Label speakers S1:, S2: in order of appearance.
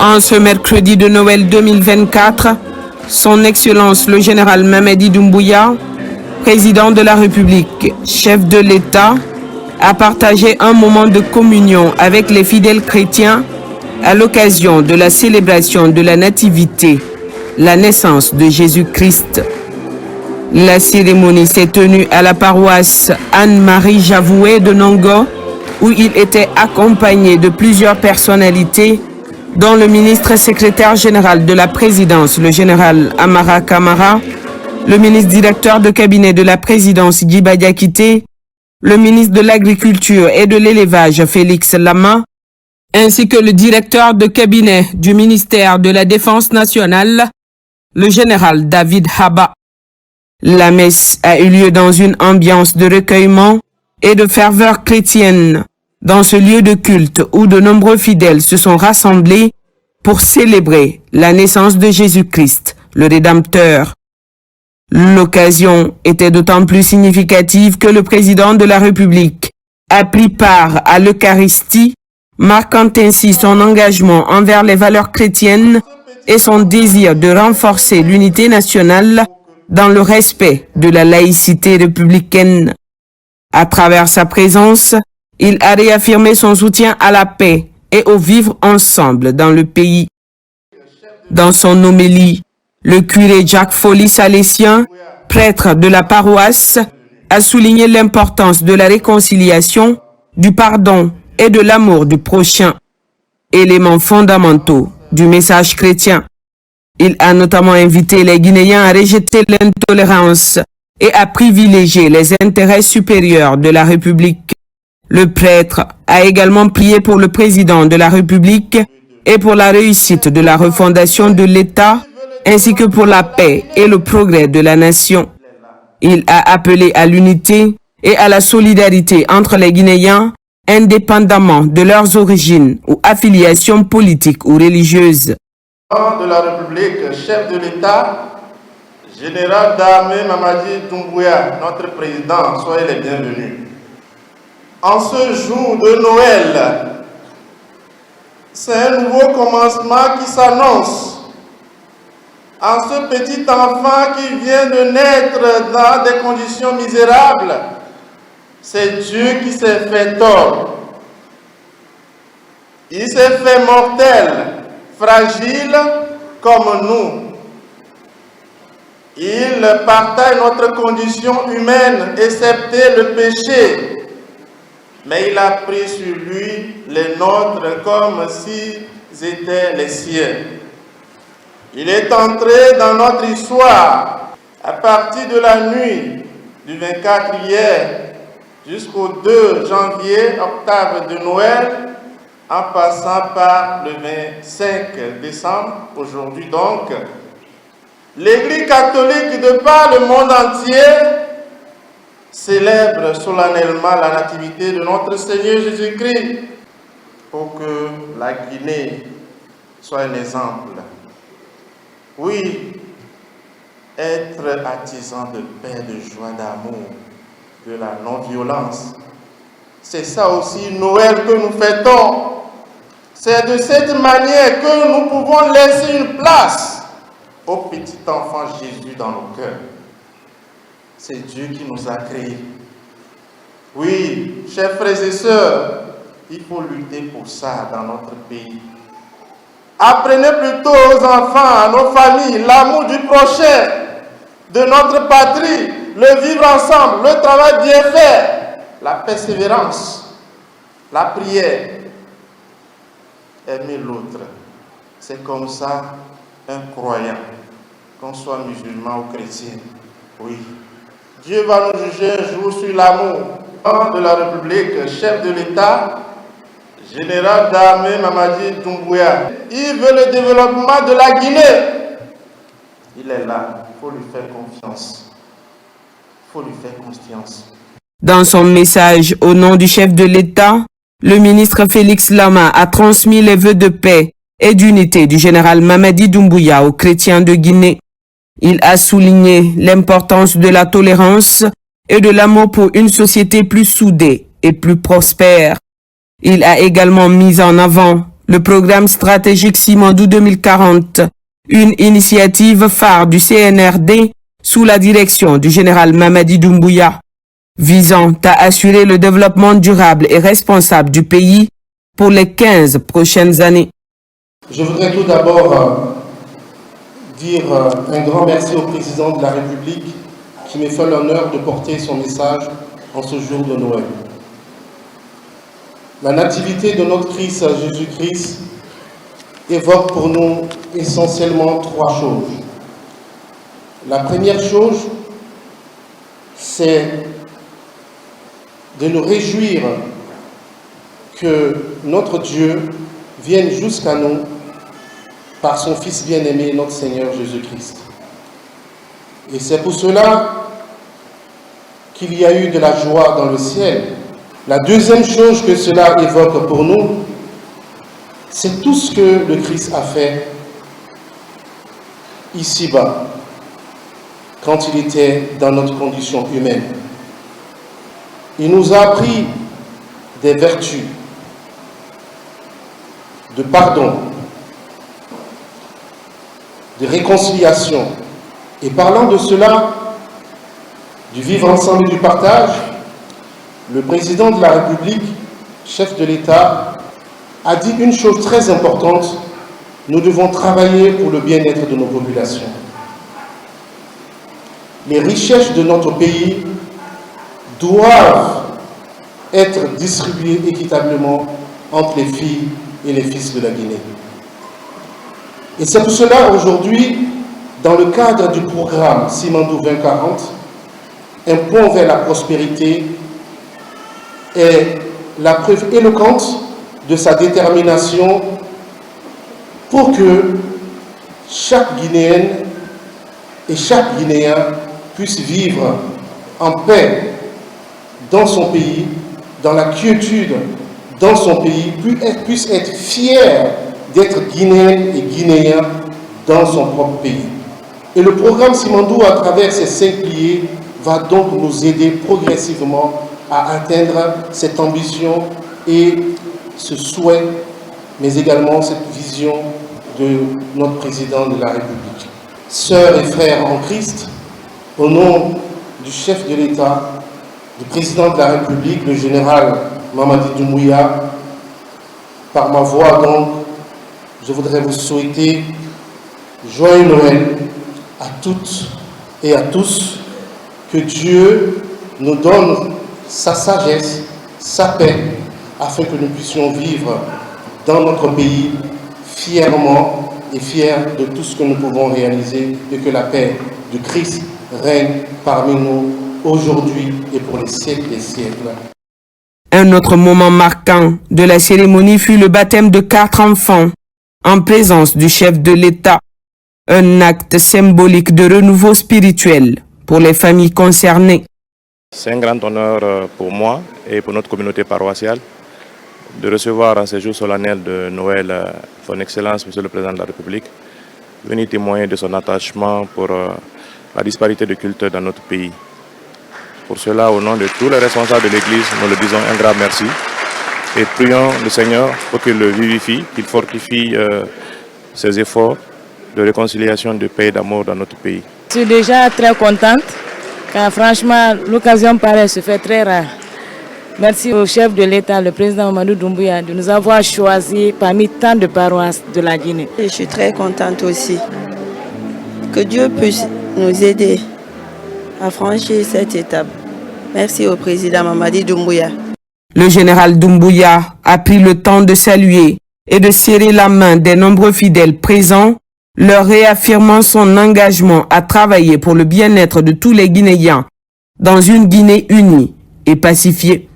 S1: En ce mercredi de Noël 2024, Son Excellence le général Mamadi Doumbouya, président de la République, chef de l'État, a partagé un moment de communion avec les fidèles chrétiens à l'occasion de la célébration de la Nativité, la naissance de Jésus-Christ. La cérémonie s'est tenue à la paroisse Anne-Marie Javoué de Nongo, où il était accompagné de plusieurs personnalités, dont le ministre secrétaire général de la présidence, le général Amara Kamara, le ministre directeur de cabinet de la présidence, Guy Badiakité, le ministre de l'Agriculture et de l'Élevage, Félix Lama, ainsi que le directeur de cabinet du ministère de la Défense nationale, le général David Haba. La messe a eu lieu dans une ambiance de recueillement et de ferveur chrétienne, dans ce lieu de culte où de nombreux fidèles se sont rassemblés pour célébrer la naissance de Jésus-Christ, le Rédempteur. L'occasion était d'autant plus significative que le président de la République a pris part à l'Eucharistie, marquant ainsi son engagement envers les valeurs chrétiennes et son désir de renforcer l'unité nationale dans le respect de la laïcité républicaine. À travers sa présence, il a réaffirmé son soutien à la paix et au vivre ensemble dans le pays. Dans son homélie, le curé Jacques Folly Salessien, prêtre de la paroisse, a souligné l'importance de la réconciliation, du pardon et de l'amour du prochain, éléments fondamentaux du message chrétien. Il a notamment invité les Guinéens à rejeter l'intolérance et à privilégier les intérêts supérieurs de la République. Le prêtre a également prié pour le président de la République et pour la réussite de la refondation de l'État, ainsi que pour la paix et le progrès de la nation. Il a appelé à l'unité et à la solidarité entre les Guinéens, indépendamment de leurs origines ou affiliations politiques ou religieuses.
S2: De la République, chef de l'État, général d'armée Mamadi Doumbouya, notre président, soyez les bienvenus. En ce jour de Noël, c'est un nouveau commencement qui s'annonce. En ce petit enfant qui vient de naître dans des conditions misérables, c'est Dieu qui s'est fait homme. Il s'est fait mortel, fragile comme nous. Il partage notre condition humaine, excepté le péché. Mais il a pris sur lui les nôtres comme s'ils étaient les siens. Il est entré dans notre histoire à partir de la nuit du 24 hier jusqu'au 2 janvier, octave de Noël, en passant par le 25 décembre, aujourd'hui donc. L'Église catholique de par le monde entier célèbre solennellement la nativité de notre Seigneur Jésus-Christ pour que la Guinée soit un exemple. Oui, être artisan de paix, de joie, d'amour, de la non-violence. C'est ça aussi Noël que nous fêtons. C'est de cette manière que nous pouvons laisser une place au petit enfant Jésus dans nos cœurs. C'est Dieu qui nous a créés. Oui, chers frères et sœurs, il faut lutter pour ça dans notre pays. Apprenez plutôt aux enfants, à nos familles, l'amour du prochain, de notre patrie, le vivre ensemble, le travail bien fait, la persévérance, la prière, aimer l'autre. C'est comme ça un croyant, qu'on soit musulman ou chrétien. Oui. Dieu va nous juger un jour sur l'amour. De la République, chef de l'État, général d'armée Mamadi Doumbouya. Il veut le développement de la Guinée. Il est là, il faut lui faire confiance. Il faut lui faire confiance.
S1: Dans son message au nom du chef de l'État, le ministre Félix Lama a transmis les vœux de paix et d'unité du général Mamadi Doumbouya aux chrétiens de Guinée. Il a souligné l'importance de la tolérance et de l'amour pour une société plus soudée et plus prospère. Il a également mis en avant le programme stratégique Simandou 2040, une initiative phare du CNRD sous la direction du général Mamadi Doumbouya, visant à assurer le développement durable et responsable du pays pour les 15 prochaines années.
S2: Je voudrais tout d'abord dire un grand merci au président de la République qui me fait l'honneur de porter son message en ce jour de Noël. La nativité de notre Christ Jésus-Christ évoque pour nous essentiellement trois choses. La première chose, c'est de nous réjouir que notre Dieu vienne jusqu'à nous par son Fils bien-aimé, notre Seigneur Jésus-Christ. Et c'est pour cela qu'il y a eu de la joie dans le ciel. La deuxième chose que cela évoque pour nous, c'est tout ce que le Christ a fait ici-bas, quand il était dans notre condition humaine. Il nous a appris des vertus de pardon, de réconciliation. Et parlant de cela, du vivre ensemble et du partage, le président de la République, chef de l'État, a dit une chose très importante: nous devons travailler pour le bien-être de nos populations. Les richesses de notre pays doivent être distribuées équitablement entre les filles et les fils de la Guinée. Et c'est pour cela, aujourd'hui, dans le cadre du programme Simandou 2040, un pont vers la prospérité est la preuve éloquente de sa détermination pour que chaque Guinéenne et chaque Guinéen puisse vivre en paix dans son pays, dans la quiétude dans son pays, puisse être fier d'être Guinéenne et Guinéen dans son propre pays. Et le programme Simandou, à travers ces 5 piliers, va donc nous aider progressivement à atteindre cette ambition et ce souhait, mais également cette vision de notre président de la République. Sœurs et frères en Christ, au nom du chef de l'État, du président de la République, le général Mamadi Doumbouya, par ma voix donc, je voudrais vous souhaiter joyeux Noël à toutes et à tous, que Dieu nous donne sa sagesse, sa paix, afin que nous puissions vivre dans notre pays fièrement et fiers de tout ce que nous pouvons réaliser, et que la paix du Christ règne parmi nous aujourd'hui et pour les siècles des siècles.
S1: Un autre moment marquant de la cérémonie fut le baptême de 4 enfants en présence du chef de l'État. Un acte symbolique de renouveau spirituel pour les familles concernées.
S3: C'est un grand honneur pour moi et pour notre communauté paroissiale de recevoir en ces jours solennels de Noël son Excellence, Monsieur le Président de la République, venir témoigner de son attachement pour la disparité de culte dans notre pays. Pour cela, au nom de tous les responsables de l'Église, nous le disons un grand merci et prions le Seigneur pour qu'il le vivifie, qu'il fortifie ses efforts de réconciliation, de paix et d'amour dans notre pays.
S4: Je suis déjà très contente, car franchement, l'occasion pareille se fait très rare. Merci au chef de l'État, le président Mamadi Doumbouya, de nous avoir choisis parmi tant de paroisses de la Guinée.
S5: Je suis très contente aussi. Que Dieu puisse nous aider à franchir cette étape. Merci au président Mamadi Doumbouya.
S1: Le général Doumbouya a pris le temps de saluer et de serrer la main des nombreux fidèles présents, leur réaffirmant son engagement à travailler pour le bien-être de tous les Guinéens dans une Guinée unie et pacifiée.